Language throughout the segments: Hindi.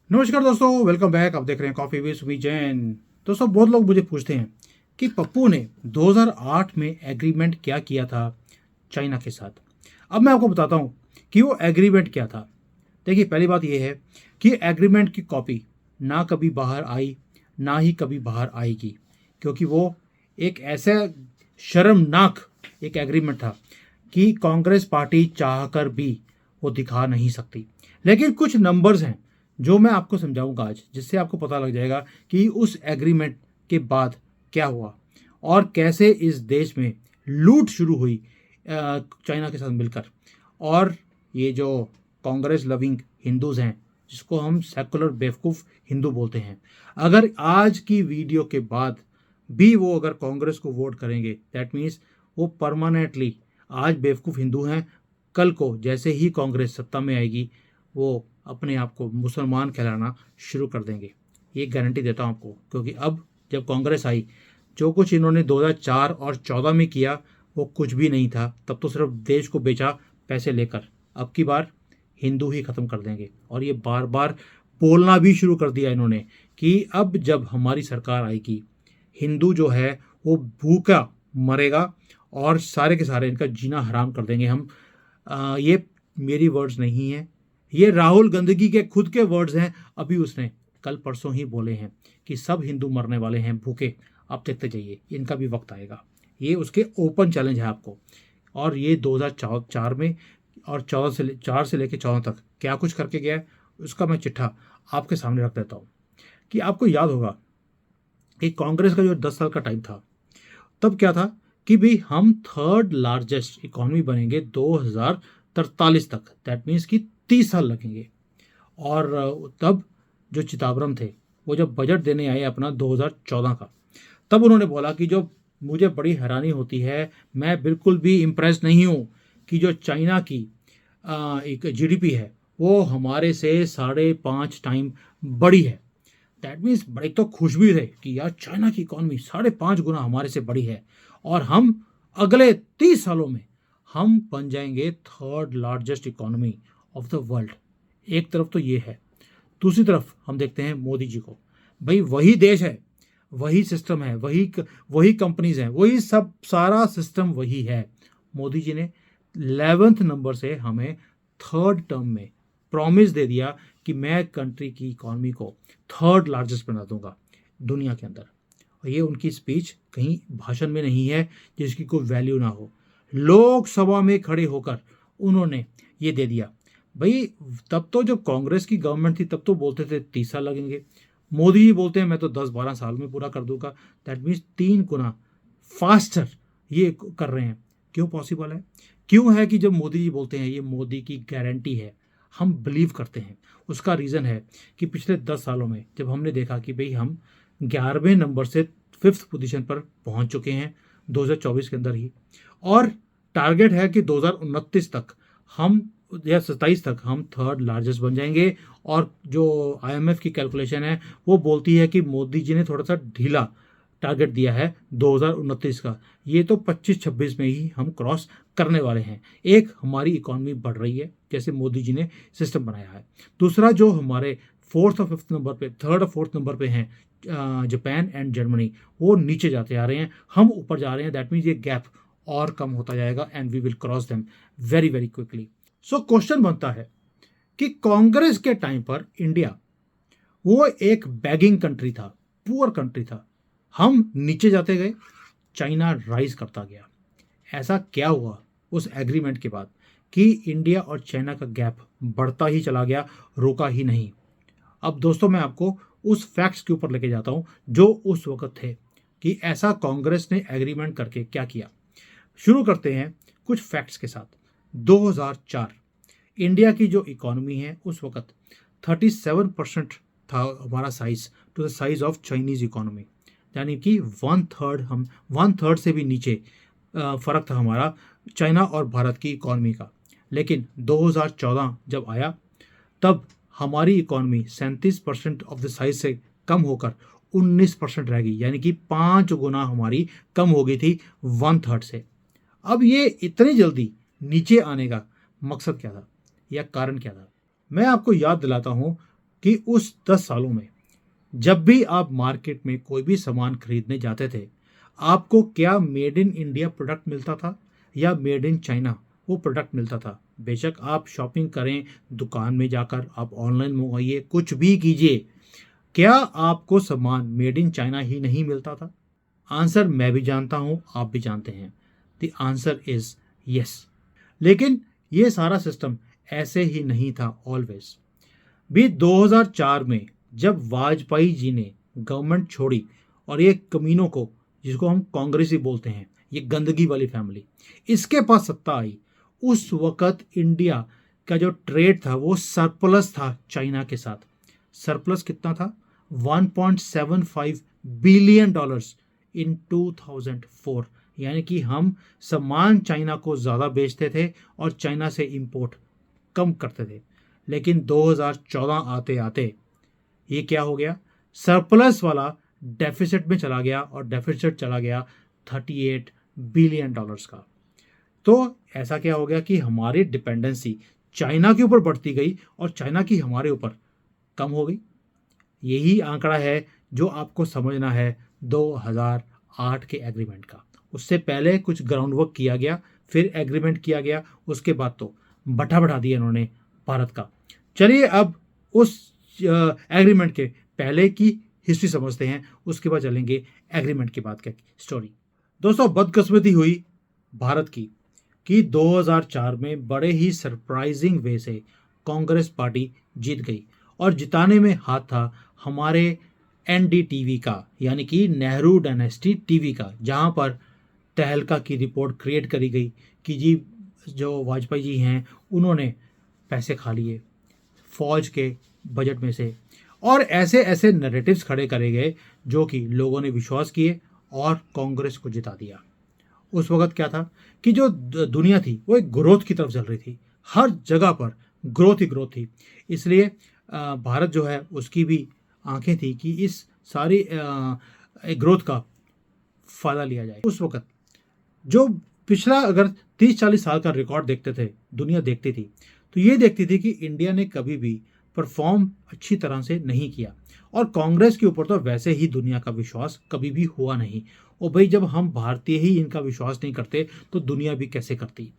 नमस्कार दोस्तों, वेलकम बैक। आप देख रहे हैं कॉफी विद सुमी जैन। दोस्तों, बहुत लोग मुझे पूछते हैं कि पप्पू ने 2008 में एग्रीमेंट क्या किया था चाइना के साथ। अब मैं आपको बताता हूं कि वो एग्रीमेंट क्या था। देखिए, पहली बात यह है कि एग्रीमेंट की कॉपी ना कभी बाहर आई, ना ही कभी बाहर आएगी, क्योंकि वो एक ऐसा शर्मनाक एक एग्रीमेंट था कि कांग्रेस पार्टी चाहकर भी वो दिखा नहीं सकती। लेकिन कुछ नंबर्स हैं जो मैं आपको समझाऊंगा आज, जिससे आपको पता लग जाएगा कि उस एग्रीमेंट के बाद क्या हुआ और कैसे इस देश में लूट शुरू हुई चाइना के साथ मिलकर। और ये जो कांग्रेस लविंग हिंदूज हैं, जिसको हम सेकुलर बेवकूफ़ हिंदू बोलते हैं, अगर आज की वीडियो के बाद भी वो अगर कांग्रेस को वोट करेंगे, दैट मीन्स वो परमानेंटली आज बेवकूफ़ हिंदू हैं। कल को जैसे ही कांग्रेस सत्ता में आएगी, वो अपने आप को मुसलमान कहलाना शुरू कर देंगे। ये गारंटी देता हूँ आपको, क्योंकि अब जब कांग्रेस आई, जो कुछ इन्होंने 2004 और 14 में किया वो कुछ भी नहीं था। तब तो सिर्फ देश को बेचा पैसे लेकर। अब की बार हिंदू ही ख़त्म कर देंगे। और ये बार बार बोलना भी शुरू कर दिया इन्होंने कि अब जब हमारी सरकार आएगी, हिंदू जो है वो भूखा मरेगा और सारे के सारे इनका जीना हराम कर देंगे हम। ये मेरी वर्ड्स नहीं है, ये राहुल गांधी के खुद के वर्ड्स हैं। अभी उसने कल परसों ही बोले हैं कि सब हिंदू मरने वाले हैं भूखे। आप देखते जाइए, इनका भी वक्त आएगा। ये उसके ओपन चैलेंज है आपको। और ये 2004 में और 4 से लेकर 14 तक क्या कुछ करके गया है, उसका मैं चिट्ठा आपके सामने रख देता हूँ। कि आपको याद होगा कि कांग्रेस का जो 10 साल का टाइम था, तब क्या था कि भाई हम थर्ड लार्जेस्ट इकोनॉमी बनेंगे 2043 तक। दैट मीन्स कि 30 साल लगेंगे। और तब जो चिदम्बरम थे, वो जब बजट देने आए अपना 2014 का, तब उन्होंने बोला कि जो मुझे बड़ी हैरानी होती है, मैं बिल्कुल भी इम्प्रेस नहीं हूँ कि जो चाइना की एक जीडीपी है वो हमारे से 5.5 टाइम बड़ी है। दैट मीन्स बड़े तो खुश भी थे कि यार चाइना की इकॉनमी 5.5 गुना हमारे से बड़ी है और हम अगले 30 सालों में हम बन जाएंगे third largest economy of the world. एक तरफ तो ये है, दूसरी तरफ हम देखते हैं मोदी जी को। भाई वही देश है, वही सिस्टम है, वही कंपनीज हैं, वही सब, सारा सिस्टम वही है। मोदी जी ने 11th नंबर से हमें थर्ड टर्म में प्रॉमिस दे दिया कि मैं कंट्री की इकॉनमी को थर्ड लार्जेस्ट बना दूंगा दुनिया के अंदर। और ये उनकी स्पीच कहीं भाषण में नहीं है जिसकी कोई वैल्यू ना हो। लोकसभा में खड़े होकर उन्होंने ये दे दिया। भाई तब तो जब कांग्रेस की गवर्नमेंट थी तब तो बोलते थे 30 साल लगेंगे। मोदी जी बोलते हैं मैं तो 10-12 साल में पूरा कर दूंगा। दैट मीन्स 3 गुना फास्टर ये कर रहे हैं। क्यों पॉसिबल है? क्यों है कि जब मोदी जी बोलते हैं ये मोदी की गारंटी है, हम बिलीव करते हैं। उसका रीज़न है कि पिछले 10 सालों में जब हमने देखा कि भाई हम 11वें नंबर से 5th पोजीशन पर पहुंच चुके हैं 2024 के अंदर ही। और टारगेट है कि 2029 तक हम, या 27 तक हम थर्ड लार्जेस्ट बन जाएंगे। और जो आईएमएफ की कैलकुलेशन है वो बोलती है कि मोदी जी ने थोड़ा सा ढीला टारगेट दिया है 2029 का। ये तो 25-26 में ही हम क्रॉस करने वाले हैं। एक, हमारी इकॉनमी बढ़ रही है जैसे मोदी जी ने सिस्टम बनाया है। दूसरा, जो हमारे 4th और 5th नंबर पे, 3rd और 4th नंबर पे हैं जापान एंड जर्मनी, वो नीचे जाते आ रहे हैं, हम ऊपर जा रहे हैं। दैट मीन्स ये गैप और कम होता जाएगा and we will cross them very very quickly. So question बनता है कि कांग्रेस के टाइम पर इंडिया वो एक बैगिंग कंट्री था, पुअर कंट्री था। हम नीचे जाते गए, चाइना राइज करता गया। ऐसा क्या हुआ उस एग्रीमेंट के बाद कि इंडिया और चाइना का गैप बढ़ता ही चला गया, रुका ही नहीं। अब दोस्तों, मैं आपको उस फैक्ट्स के ऊपर लेके जाता हूं जो उस वक्त थे कि ऐसा कांग्रेस ने एग्रीमेंट करके क्या किया। शुरू करते हैं कुछ फैक्ट्स के साथ। 2004 इंडिया की जो इकोनॉमी है उस वक्त 37% था हमारा size to the size of Chinese economy. यानी कि 1/3, हम 1/3 से भी नीचे फ़र्क था हमारा चाइना और भारत की इकोनॉमी का। लेकिन 2014 जब आया, तब हमारी इकोनॉमी 37% ऑफ द साइज से कम होकर 19% रह गई। यानी कि 5 गुना हमारी कम हो गई थी 1/3 से। अब ये इतनी जल्दी नीचे आने का मकसद क्या था या कारण क्या था? मैं आपको याद दिलाता हूँ कि उस 10 सालों में जब भी आप मार्केट में कोई भी सामान खरीदने जाते थे, आपको क्या मेड इन इंडिया प्रोडक्ट मिलता था या मेड इन चाइना वो प्रोडक्ट मिलता था। बेशक आप शॉपिंग करें, दुकान में जाकर आप ऑनलाइन मंगवाइए, कुछ भी कीजिए, क्या आपको सामान मेड इन चाइना ही नहीं मिलता था? आंसर मैं भी जानता हूं, आप भी जानते हैं। The answer is yes. लेकिन ये सारा सिस्टम ऐसे ही नहीं था ऑलवेज। भी 2004 में जब वाजपेयी जी ने गवर्नमेंट छोड़ी और ये कमीनों को, जिसको हम कांग्रेसी बोलते हैं, ये गंदगी वाली फैमिली, इसके पास सत्ता आई, उस वक्त इंडिया का जो ट्रेड था वो सरप्लस था चाइना के साथ। सरप्लस कितना था? 1.75 बिलियन डॉलर्स इन 2004। यानी कि हम सामान चाइना को ज़्यादा बेचते थे और चाइना से इंपोर्ट कम करते थे। लेकिन 2014 आते आते ये क्या हो गया? सरप्लस वाला डेफिसिट में चला गया और डेफिसिट चला गया 38 बिलियन डॉलर्स का। तो ऐसा क्या हो गया कि हमारी डिपेंडेंसी चाइना के ऊपर बढ़ती गई और चाइना की हमारे ऊपर कम हो गई। यही आंकड़ा है जो आपको समझना है 2008 के एग्रीमेंट का। उससे पहले कुछ ग्राउंड वर्क किया गया, फिर एग्रीमेंट किया गया, उसके बाद तो बटा बढ़ा दिया इन्होंने भारत का। चलिए अब उस एग्रीमेंट के पहले की हिस्ट्री समझते हैं, उसके बाद चलेंगे एग्रीमेंट के बाद की स्टोरी। दोस्तों, बदकिस्मती हुई भारत की कि 2004 में बड़े ही सरप्राइजिंग वे से कांग्रेस पार्टी जीत गई और जिताने में हाथ था हमारे एनडीटीवी का, यानी कि नेहरू डायनेस्टी टीवी का, जहां पर तहलका की रिपोर्ट क्रिएट करी गई कि जी जो वाजपेयी जी हैं उन्होंने पैसे खा लिए फौज के बजट में से, और ऐसे ऐसे नैरेटिव्स खड़े करे गए जो कि लोगों ने विश्वास किए और कांग्रेस को जिता दिया। उस वक्त क्या था कि जो दुनिया थी वो एक ग्रोथ की तरफ चल रही थी, हर जगह पर ग्रोथ ही ग्रोथ थी। इसलिए भारत जो है उसकी भी आंखें थी कि इस सारी ग्रोथ का फायदा लिया जाए। उस वक्त जो पिछला अगर 30-40 साल का रिकॉर्ड देखते थे, दुनिया देखती थी, तो ये देखती थी कि इंडिया ने कभी भी परफॉर्म अच्छी तरह से नहीं किया और कांग्रेस के ऊपर तो वैसे ही दुनिया का विश्वास कभी भी हुआ नहीं। और भाई जब हम भारतीय ही इनका विश्वास नहीं करते तो दुनिया भी कैसे करती।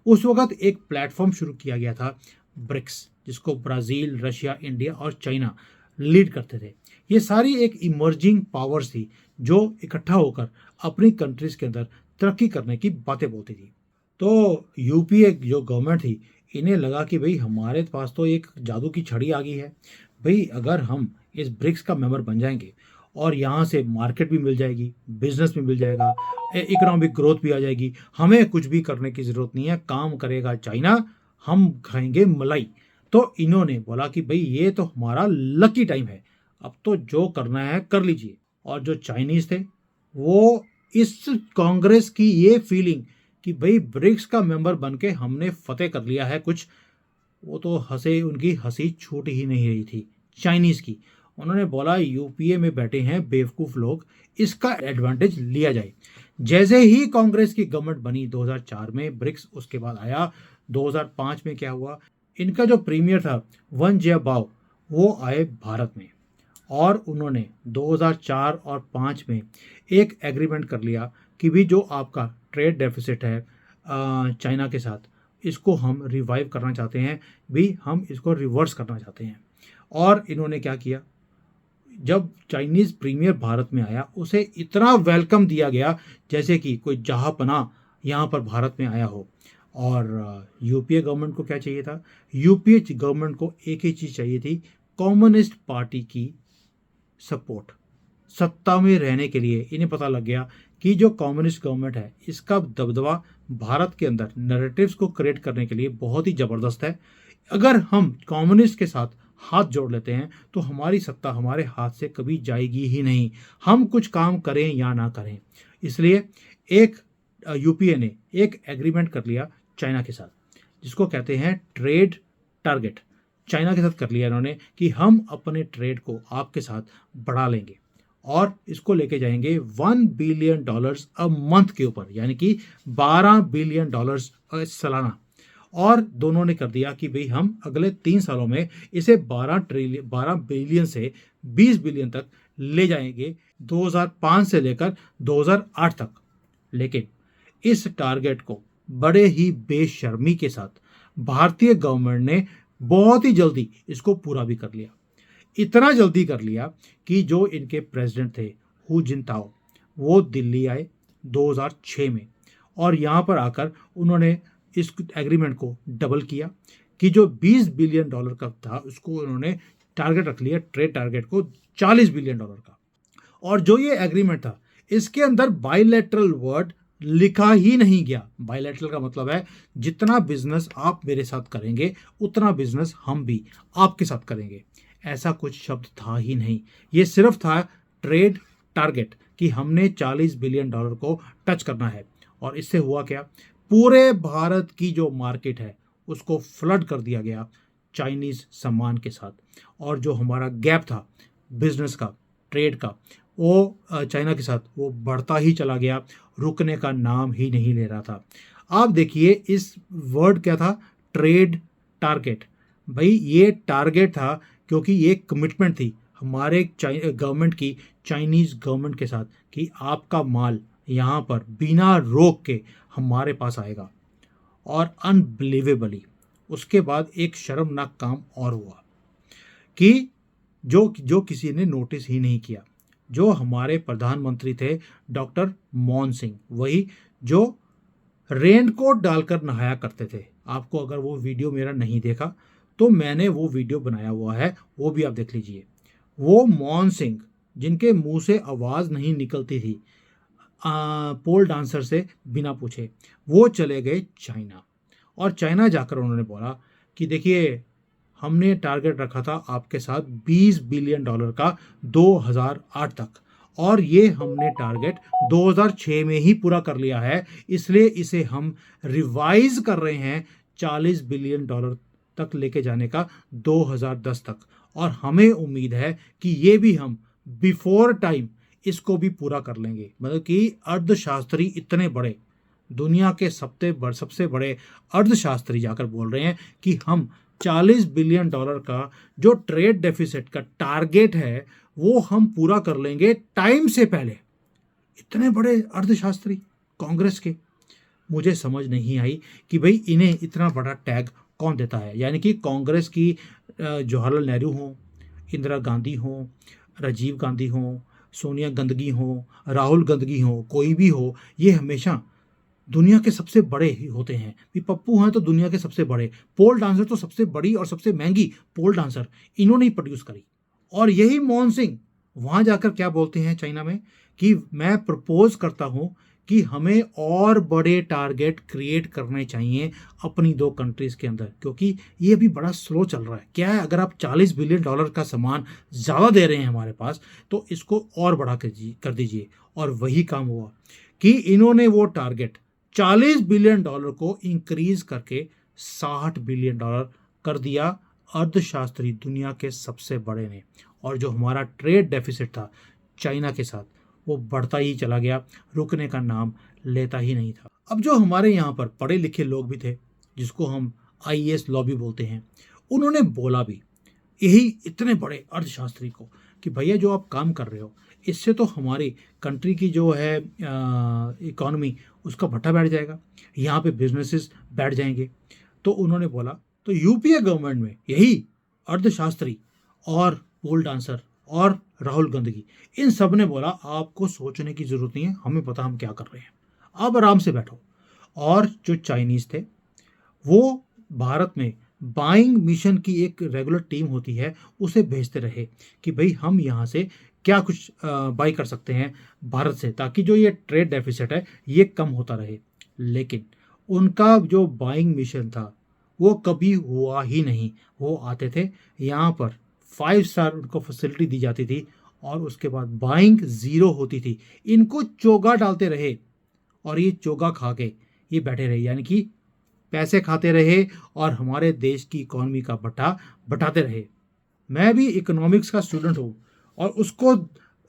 उस वक्त एक प्लेटफॉर्म शुरू किया गया था ब्रिक्स, जिसको ब्राज़ील, रशिया, इंडिया और चाइना लीड करते थे। ये सारी एक इमर्जिंग पावर्स थी जो इकट्ठा होकर अपनी कंट्रीज के अंदर तरक्की करने की बातें बोलती थी। तो यूपीए जो गवर्नमेंट थी, इन्हें लगा कि भाई हमारे पास तो एक जादू की छड़ी आ गई है। भाई अगर हम इस ब्रिक्स का मेंबर बन जाएंगे और यहाँ से मार्केट भी मिल जाएगी, बिजनेस भी मिल जाएगा, इकोनॉमिक ग्रोथ भी आ जाएगी, हमें कुछ भी करने की ज़रूरत नहीं है, काम करेगा चाइना, हम खाएंगे मलाई। तो इन्होंने बोला कि भाई ये तो हमारा लकी टाइम है, अब तो जो करना है कर लीजिए। और जो चाइनीज़ थे वो इस कांग्रेस की ये फीलिंग कि भाई ब्रिक्स का मेंबर बन के हमने फतेह कर लिया है कुछ, वो तो हंसे, उनकी हंसी छूट ही नहीं रही थी चाइनीज़ की। उन्होंने बोला यूपीए में बैठे हैं बेवकूफ़ लोग, इसका एडवांटेज लिया जाए। जैसे ही कांग्रेस की गवर्नमेंट बनी 2004 में, ब्रिक्स उसके बाद आया। 2005 में क्या हुआ, इनका जो प्रीमियर था वन जियाबाओ, वो आए भारत में और उन्होंने 2004 और 5 में एक एग्रीमेंट कर लिया कि भी जो आपका ट्रेड डेफिसिट है चाइना के साथ, इसको हम रिवाइव करना चाहते हैं, भी हम इसको रिवर्स करना चाहते हैं। और इन्होंने क्या किया, जब चाइनीज़ प्रीमियर भारत में आया उसे इतना वेलकम दिया गया जैसे कि कोई जहांपनाह यहाँ पर भारत में आया हो। और यूपीए गवर्नमेंट को क्या चाहिए था? यूपीए गवर्नमेंट को एक ही चीज़ चाहिए थी, कम्युनिस्ट पार्टी की सपोर्ट सत्ता में रहने के लिए। इन्हें पता लग गया कि जो कम्युनिस्ट गवर्नमेंट है इसका दबदबा भारत के अंदर नैरेटिव्स को क्रिएट करने के लिए बहुत ही ज़बरदस्त है। अगर हम कम्युनिस्ट के साथ हाथ जोड़ लेते हैं तो हमारी सत्ता हमारे हाथ से कभी जाएगी ही नहीं, हम कुछ काम करें या ना करें। इसलिए एक यूपीए ने एक एग्रीमेंट कर लिया चाइना के साथ, जिसको कहते हैं ट्रेड टारगेट। चाइना के साथ कर लिया इन्होंने कि हम अपने ट्रेड को आपके साथ बढ़ा लेंगे और इसको लेके जाएंगे $1 बिलियन अ मंथ के ऊपर, यानी कि $12 बिलियन सालाना। और दोनों ने कर दिया कि भाई हम अगले 3 सालों में इसे 12 बिलियन से 20 बिलियन तक ले जाएंगे, 2005 से लेकर 2008 तक। लेकिन इस टारगेट को बड़े ही बेशर्मी के साथ भारतीय गवर्नमेंट ने बहुत ही जल्दी इसको पूरा भी कर लिया। इतना जल्दी कर लिया कि जो इनके प्रेसिडेंट थे हु जिनताओ, वो दिल्ली आए 2006 में, और यहाँ पर आकर उन्होंने इस एग्रीमेंट को डबल किया कि जो 20 बिलियन डॉलर का था उसको उन्होंने टारगेट रख लिया, ट्रेड टारगेट को 40 बिलियन डॉलर का। और जो ये एग्रीमेंट था इसके अंदर बायलैटरल वर्ड लिखा ही नहीं गया। बायलैटरल का मतलब है जितना बिजनेस आप मेरे साथ करेंगे उतना बिजनेस हम भी आपके साथ करेंगे, ऐसा कुछ शब्द था ही नहीं। ये सिर्फ था ट्रेड टारगेट कि हमने 40 बिलियन डॉलर को टच करना है। और इससे हुआ क्या, पूरे भारत की जो मार्केट है उसको फ्लड कर दिया गया चाइनीज सामान के साथ। और जो हमारा गैप था बिजनेस का, ट्रेड का, वो चाइना के साथ वो बढ़ता ही चला गया, रुकने का नाम ही नहीं ले रहा था। आप देखिए इस वर्ड क्या था, ट्रेड टारगेट। भाई ये टारगेट था क्योंकि ये कमिटमेंट थी हमारे गवर्नमेंट की चाइनीज गवर्नमेंट के साथ कि आपका माल यहाँ पर बिना रोक के हमारे पास आएगा। और अनबिलीवेबली उसके बाद एक शर्मनाक काम और हुआ कि जो किसी ने नोटिस ही नहीं किया। जो हमारे प्रधानमंत्री थे डॉक्टर मनमोहन सिंह, वही जो रेनकोट डालकर नहाया करते थे। आपको अगर वो वीडियो मेरा नहीं देखा तो मैंने वो वीडियो बनाया हुआ है, वो भी आप देख लीजिए। वो मनमोहन सिंह जिनके मुंह से आवाज़ नहीं निकलती थी पोल डांसर से बिना पूछे, वो चले गए चाइना। और चाइना जाकर उन्होंने बोला कि देखिए हमने टारगेट रखा था आपके साथ 20 बिलियन डॉलर का 2008 तक, और ये हमने टारगेट 2006 में ही पूरा कर लिया है, इसलिए इसे हम रिवाइज कर रहे हैं 40 बिलियन डॉलर तक लेके जाने का 2010 तक। और हमें उम्मीद है कि ये भी हम बिफोर टाइम इसको भी पूरा कर लेंगे। मतलब कि अर्थशास्त्री इतने बड़े, दुनिया के सबसे बड़े अर्थशास्त्री जाकर बोल रहे हैं कि हम 40 बिलियन डॉलर का जो ट्रेड डेफिसिट का टारगेट है वो हम पूरा कर लेंगे टाइम से पहले। इतने बड़े अर्थशास्त्री कांग्रेस के, मुझे समझ नहीं आई कि भाई इन्हें इतना बड़ा टैग कौन देता है। यानी कि कांग्रेस की जवाहरलाल नेहरू हो, इंदिरा गांधी हो, राजीव गांधी हो, सोनिया गांधी हो, राहुल गांधी हो, कोई भी हो, ये हमेशा दुनिया के सबसे बड़े ही होते हैं। भी पप्पू हैं तो दुनिया के सबसे बड़े पोल डांसर, तो सबसे बड़ी और सबसे महंगी पोल डांसर इन्होंने ही प्रोड्यूस करी। और यही मनमोहन सिंह वहाँ जाकर क्या बोलते हैं चाइना में कि मैं प्रपोज करता हूँ कि हमें और बड़े टारगेट क्रिएट करने चाहिए अपनी दो कंट्रीज़ के अंदर, क्योंकि ये अभी बड़ा स्लो चल रहा है। क्या है, अगर आप 40 बिलियन डॉलर का सामान ज़्यादा दे रहे हैं हमारे पास तो इसको और बड़ा कर दीजिए। और वही काम हुआ कि इन्होंने वो टारगेट 40 बिलियन डॉलर को इंक्रीज करके 60 बिलियन डॉलर कर दिया अर्थशास्त्री दुनिया के सबसे बड़े ने। और जो हमारा ट्रेड डेफिसिट था चाइना के साथ वो बढ़ता ही चला गया, रुकने का नाम लेता ही नहीं था। अब जो हमारे यहाँ पर पढ़े लिखे लोग भी थे जिसको हम आईएएस लॉबी बोलते हैं, उन्होंने बोला भी यही इतने बड़े अर्थशास्त्री को कि भैया जो आप काम कर रहे हो इससे तो हमारी कंट्री की जो है इकॉनमी उसका भट्टा बैठ जाएगा, यहाँ पे बिजनेसेस बैठ जाएंगे। तो उन्होंने बोला, तो यूपीए गवर्नमेंट में यही अर्थशास्त्री और पोल डांसर और राहुल गांधी, इन सब ने बोला आपको सोचने की ज़रूरत नहीं है, हमें पता हम क्या कर रहे हैं, आप आराम से बैठो। और जो चाइनीज़ थे वो भारत में बाइंग मिशन की एक रेगुलर टीम होती है उसे भेजते रहे कि भाई हम यहाँ से क्या कुछ बाई कर सकते हैं भारत से, ताकि जो ये ट्रेड डेफिसिट है ये कम होता रहे। लेकिन उनका जो बाइंग मिशन था वो कभी हुआ ही नहीं। वो आते थे यहाँ पर, 5 स्टार उनको फैसिलिटी दी जाती थी और उसके बाद बाइंग ज़ीरो होती थी। इनको चोगा डालते रहे और ये चोगा खा के ये बैठे रहे, यानी कि पैसे खाते रहे और हमारे देश की इकॉनमी का भट्टा बटाते रहे। मैं भी इकोनॉमिक्स का स्टूडेंट हूँ और उसको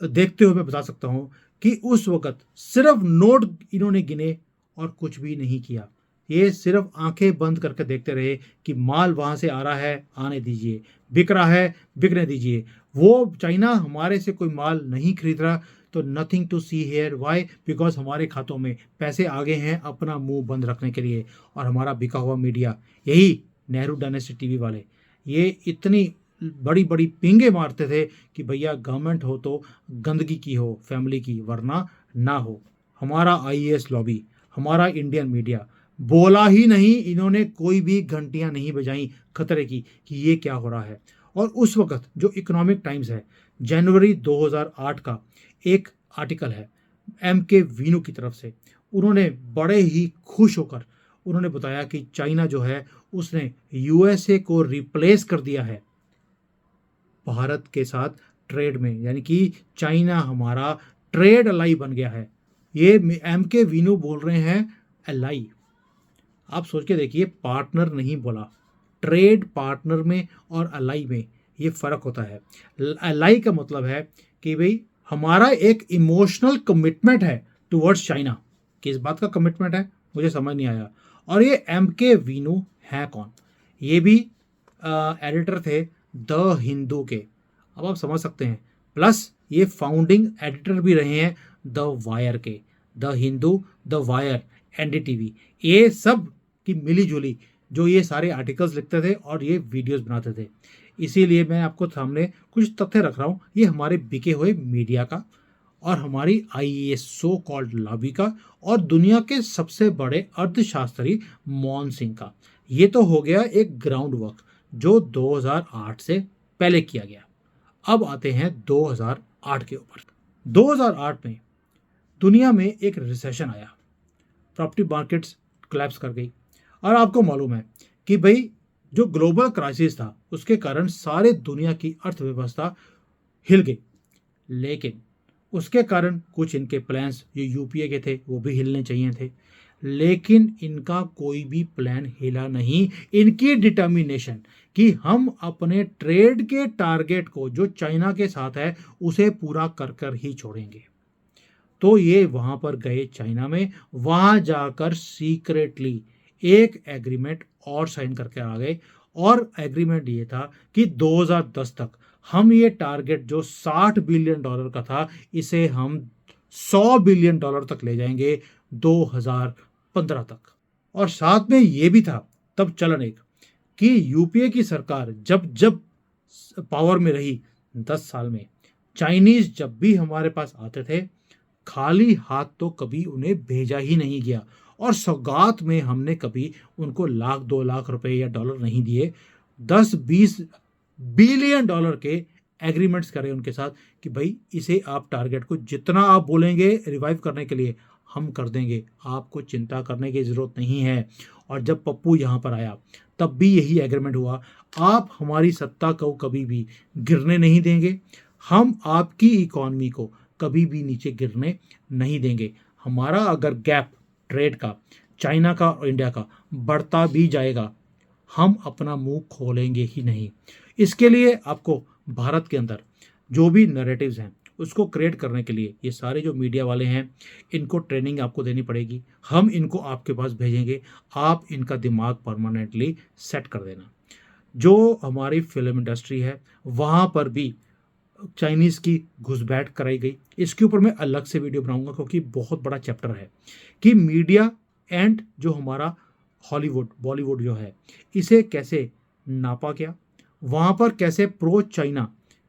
देखते हुए मैं बता सकता हूँ कि उस वक़्त सिर्फ नोट इन्होंने गिने और कुछ भी नहीं किया। ये सिर्फ आंखें बंद करके देखते रहे कि माल वहां से आ रहा है, आने दीजिए, बिक रहा है, बिकने दीजिए। वो चाइना हमारे से कोई माल नहीं खरीद रहा, तो nothing to see here. Why? Because हमारे खातों में पैसे आ गए हैं अपना मुंह बंद रखने के लिए। और हमारा बिका हुआ मीडिया, यही नेहरू डायनेस्टी टीवी वाले, ये इतनी बड़ी बड़ी पिंगे मारते थे कि भैया गवर्नमेंट हो तो गंदगी की हो, फैमिली की, वरना ना हो। हमारा आईएएस लॉबी, हमारा इंडियन मीडिया बोला ही नहीं, इन्होंने कोई भी घंटियां नहीं बजाई खतरे की कि ये क्या हो रहा है। और उस वक्त जो इकोनॉमिक टाइम्स है, जनवरी 2008 का एक आर्टिकल है एम के वीनू की तरफ से, उन्होंने बड़े ही खुश होकर उन्होंने बताया कि चाइना जो है उसने यूएसए को रिप्लेस कर दिया है भारत के साथ ट्रेड में, यानी कि चाइना हमारा ट्रेड अलाई बन गया है। ये एम के वीनू बोल रहे हैं अलाई। आप सोच के देखिए, पार्टनर नहीं बोला। ट्रेड पार्टनर में और अलाई में ये फर्क होता है। अलाई का मतलब है कि भाई हमारा एक इमोशनल कमिटमेंट है टुवर्ड्स चाइना। किस बात का कमिटमेंट है मुझे समझ नहीं आया। और ये एम के वीनू है कौन? ये भी एडिटर थे द हिंदू के। अब आप समझ सकते हैं। प्लस ये फाउंडिंग एडिटर भी रहे हैं द वायर के, the Hindu, the wire, NDTV, ये सब की मिली जुली जो ये सारे आर्टिकल्स लिखते थे और ये वीडियोस बनाते थे। इसीलिए मैं आपको सामने कुछ तथ्य रख रहा हूँ, ये हमारे बिके हुए मीडिया का और हमारी आईएएस सो कॉल्ड लॉबी का और दुनिया के सबसे बड़े अर्थशास्त्री मौन सिंह का। ये तो हो गया एक ग्राउंड वर्क जो 2008 से पहले किया गया। अब आते हैं 2008 के ऊपर। 2008 में दुनिया में एक रिसेशन आया, प्रॉपर्टी मार्केट्स कोलैप्स कर गई। और आपको मालूम है कि भाई जो ग्लोबल क्राइसिस था उसके कारण सारे दुनिया की अर्थव्यवस्था हिल गई। लेकिन उसके कारण कुछ इनके प्लान्स जो यूपीए के थे वो भी हिलने चाहिए थे, लेकिन इनका कोई भी प्लान हिला नहीं। इनकी डिटर्मिनेशन कि हम अपने ट्रेड के टारगेट को जो चाइना के साथ है उसे पूरा कर कर ही छोड़ेंगे। तो ये वहां पर गए चाइना में, वहां जाकर सीक्रेटली एक एग्रीमेंट और साइन करके आ गए। और एग्रीमेंट ये था कि 2010 तक हम ये टारगेट जो $60 बिलियन का था, इसे हम $100 बिलियन तक ले जाएंगे 2015 तक। और साथ में ये भी था तब चलन एक कि यूपीए की सरकार जब जब पावर में रही 10 साल में, चाइनीज जब भी हमारे पास आते थे खाली हाथ तो कभी उन्हें भेजा ही नहीं गया। और सौगात में हमने कभी उनको लाख 2 लाख रुपए या डॉलर नहीं दिए, 10-20 बिलियन डॉलर के एग्रीमेंट्स करे उनके साथ कि भाई इसे आप टारगेट को जितना आप बोलेंगे रिवाइव करने के लिए हम कर देंगे, आपको चिंता करने की ज़रूरत नहीं है। और जब पप्पू यहाँ पर आया तब भी यही एग्रीमेंट हुआ, आप हमारी सत्ता को कभी भी गिरने नहीं देंगे, हम आपकी इकॉनमी को कभी भी नीचे गिरने नहीं देंगे। हमारा अगर गैप ट्रेड का चाइना का और इंडिया का बढ़ता भी जाएगा, हम अपना मुंह खोलेंगे ही नहीं। इसके लिए आपको भारत के अंदर जो भी नैरेटिव्स हैं उसको क्रिएट करने के लिए ये सारे जो मीडिया वाले हैं इनको ट्रेनिंग आपको देनी पड़ेगी। हम इनको आपके पास भेजेंगे, आप इनका दिमाग परमानेंटली सेट कर देना। जो हमारी फिल्म इंडस्ट्री है वहाँ पर भी चाइनीज़ की घुसपैठ कराई गई। इसके ऊपर मैं अलग से वीडियो बनाऊंगा क्योंकि बहुत बड़ा चैप्टर है कि मीडिया एंड जो हमारा हॉलीवुड बॉलीवुड जो है इसे कैसे नापा गया, वहाँ पर कैसे प्रो चाइना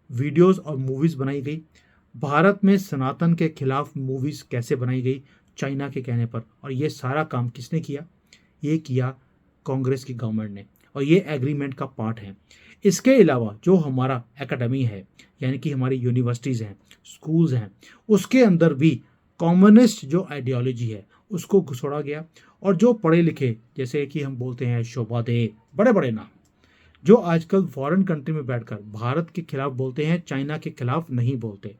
वीडियोस और मूवीज़ बनाई गई, भारत में सनातन के खिलाफ मूवीज़ कैसे बनाई गई चाइना के कहने पर। और ये सारा काम किसने किया? ये किया कांग्रेस की गवर्नमेंट ने, और ये एग्रीमेंट का पार्ट है। इसके अलावा जो हमारा एकेडमी है यानी कि हमारी यूनिवर्सिटीज़ हैं, स्कूल्स हैं, उसके अंदर भी कम्युनिस्ट जो आइडियोलॉजी है उसको घुसोड़ा गया। और जो पढ़े लिखे जैसे कि हम बोलते हैं शोभा दे, बड़े बड़े नाम, जो आजकल फॉरेन कंट्री में बैठकर भारत के खिलाफ बोलते हैं, चाइना के खिलाफ नहीं बोलते,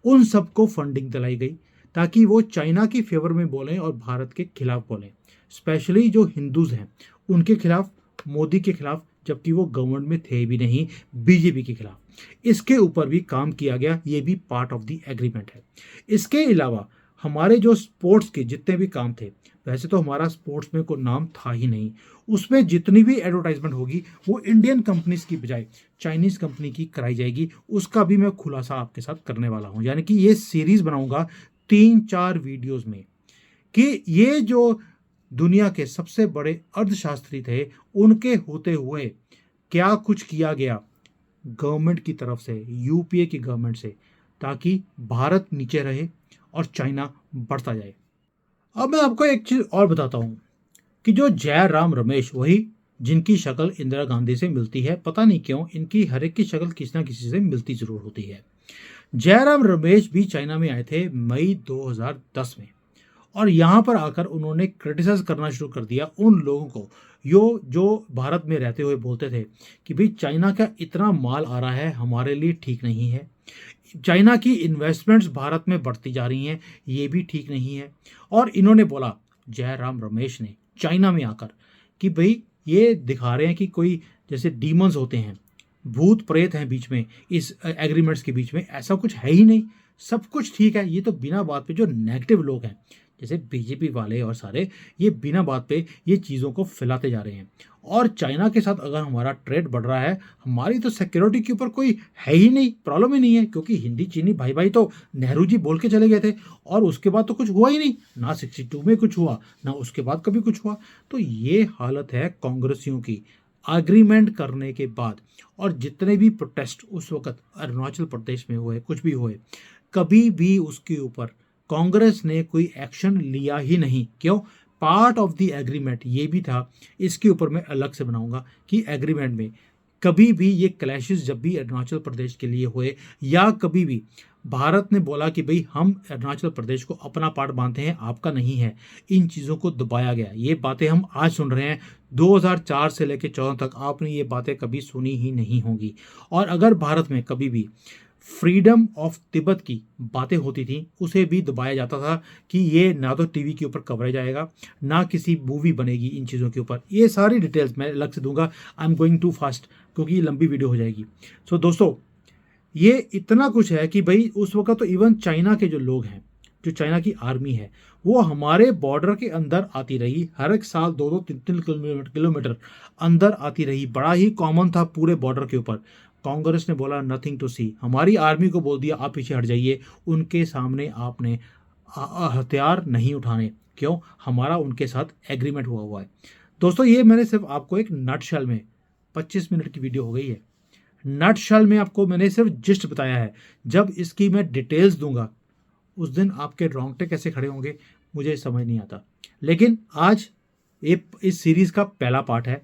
उन सबको फंडिंग दिलाई गई ताकि वो चाइना की फेवर में बोलें और भारत के खिलाफ बोलें। स्पेशली जो हिंदूज़ हैं उनके खिलाफ, मोदी के खिलाफ, जबकि वो गवर्नमेंट में थे भी नहीं, बीजेपी के खिलाफ। इसके ऊपर भी काम किया गया, ये भी पार्ट ऑफ द एग्रीमेंट है। इसके अलावा हमारे जो स्पोर्ट्स के जितने भी काम थे, वैसे तो हमारा स्पोर्ट्स में कोई नाम था ही नहीं, उसमें जितनी भी एडवर्टाइजमेंट होगी वो इंडियन कंपनीज की बजाय चाइनीज कंपनी की कराई जाएगी। उसका भी मैं खुलासा आपके साथ करने वाला हूं, यानी कि ये सीरीज बनाऊंगा 3-4 वीडियोस में कि ये जो दुनिया के सबसे बड़े अर्थशास्त्री थे उनके होते हुए क्या कुछ किया गया गवर्नमेंट की तरफ से, यूपीए की गवर्नमेंट से, ताकि भारत नीचे रहे और चाइना बढ़ता जाए। अब मैं आपको एक चीज और बताता हूं कि जो जयराम रमेश, वही जिनकी शक्ल इंदिरा गांधी से मिलती है, पता नहीं क्यों इनकी हर एक की शक्ल किसी ना किसी से मिलती जरूर होती है। जयराम रमेश भी चाइना में आए थे मई 2010 में, और यहां पर आकर उन्होंने क्रिटिसाइज करना शुरू कर दिया उन लोगों को जो भारत में रहते हुए बोलते थे कि भाई चाइना का इतना माल आ रहा है हमारे लिए ठीक नहीं है, चाइना की इन्वेस्टमेंट्स भारत में बढ़ती जा रही हैं, ये भी ठीक नहीं है। और इन्होंने बोला, जयराम रमेश ने चाइना में आकर, कि भाई ये दिखा रहे हैं कि कोई जैसे डीमंस होते हैं, भूत प्रेत हैं बीच में, इस एग्रीमेंट्स के बीच में ऐसा कुछ है ही नहीं, सब कुछ ठीक है। ये तो बिना बात पे जो नेगेटिव लोग हैं जैसे बीजेपी वाले और सारे, ये बिना बात पे ये चीज़ों को फैलाते जा रहे हैं। और चाइना के साथ अगर हमारा ट्रेड बढ़ रहा है, हमारी तो सिक्योरिटी के ऊपर कोई है ही नहीं, प्रॉब्लम ही नहीं है, क्योंकि हिंदी चीनी भाई भाई तो नेहरू जी बोल के चले गए थे और उसके बाद तो कुछ हुआ ही नहीं, ना 62 में कुछ हुआ, ना उसके बाद कभी कुछ हुआ। तो ये हालत है कांग्रेसियों की एग्रीमेंट करने के बाद। और जितने भी प्रोटेस्ट उस वक्त अरुणाचल प्रदेश में हुए, कुछ भी हुए, कभी भी उसके ऊपर कांग्रेस ने कोई एक्शन लिया ही नहीं। क्यों? पार्ट ऑफ द एग्रीमेंट ये भी था, इसके ऊपर मैं अलग से बनाऊंगा कि एग्रीमेंट में कभी भी ये क्लैशेस जब भी अरुणाचल प्रदेश के लिए हुए, या कभी भी भारत ने बोला कि भाई हम अरुणाचल प्रदेश को अपना पार्ट मानते हैं, आपका नहीं है, इन चीज़ों को दबाया गया। ये बातें हम आज सुन रहे हैं, 2004 से लेकर 14 तक आपने ये बातें कभी सुनी ही नहीं होंगी। और अगर भारत में कभी भी फ्रीडम ऑफ तिब्बत की बातें होती थी, उसे भी दबाया जाता था कि ये ना तो टीवी के ऊपर कवरेज आएगा, ना किसी मूवी बनेगी इन चीज़ों के ऊपर। ये सारी डिटेल्स मैं अलग से दूंगा, I am going to fast, क्योंकि ये लंबी वीडियो हो जाएगी। सो दोस्तों, ये इतना कुछ है कि भाई उस वक्त तो इवन चाइना के जो लोग हैं, जो चाइना की आर्मी है, वो हमारे बॉर्डर के अंदर आती रही, हर एक साल 2-2, 3-3 किलोमीटर अंदर आती रही, बड़ा ही कॉमन था पूरे बॉर्डर के ऊपर। कांग्रेस ने बोला नथिंग टू सी, हमारी आर्मी को बोल दिया आप पीछे हट जाइए, उनके सामने आपने हथियार नहीं उठाने। क्यों? हमारा उनके साथ एग्रीमेंट हुआ है। दोस्तों, ये मैंने सिर्फ आपको एक नटशेल में, 25 मिनट की वीडियो हो गई है, नटशेल में आपको मैंने सिर्फ जिस्ट बताया है। जब इसकी मैं डिटेल्स दूंगा उस दिन आपके रोंगटे कैसे खड़े होंगे मुझे समझ नहीं आता। लेकिन आज ये इस सीरीज का पहला पार्ट है।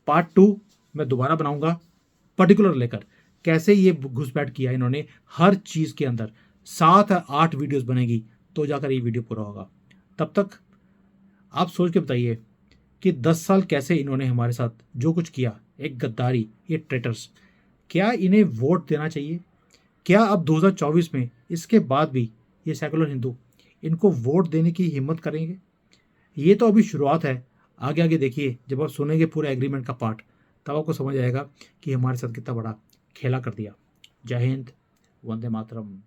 पार्ट 2 मैं दोबारा बनाऊंगा, पर्टिकुलर लेकर कैसे ये घुसपैठ किया इन्होंने हर चीज़ के अंदर। 7 या 8 वीडियोस बनेगी तो जाकर ये वीडियो पूरा होगा। तब तक आप सोच के बताइए कि 10 साल कैसे इन्होंने हमारे साथ जो कुछ किया, एक गद्दारी, ये ट्रेटर्स, क्या इन्हें वोट देना चाहिए? क्या अब 2024 में इसके बाद भी ये सेकुलर हिंदू इनको वोट देने की हिम्मत करेंगे? ये तो अभी शुरुआत है, आगे आगे देखिए, जब आप सुनेंगे पूरे एग्रीमेंट का पार्ट, तब आपको समझ आएगा कि हमारे साथ कितना बड़ा खेला कर दिया। जय Hind, Vande Mataram.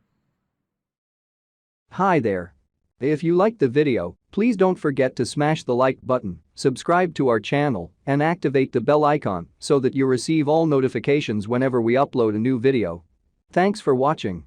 Hi there. If you liked the video, please don't forget to smash the like button, subscribe to our channel, and activate the bell icon so that you receive all notifications whenever we upload a new video. Thanks for watching.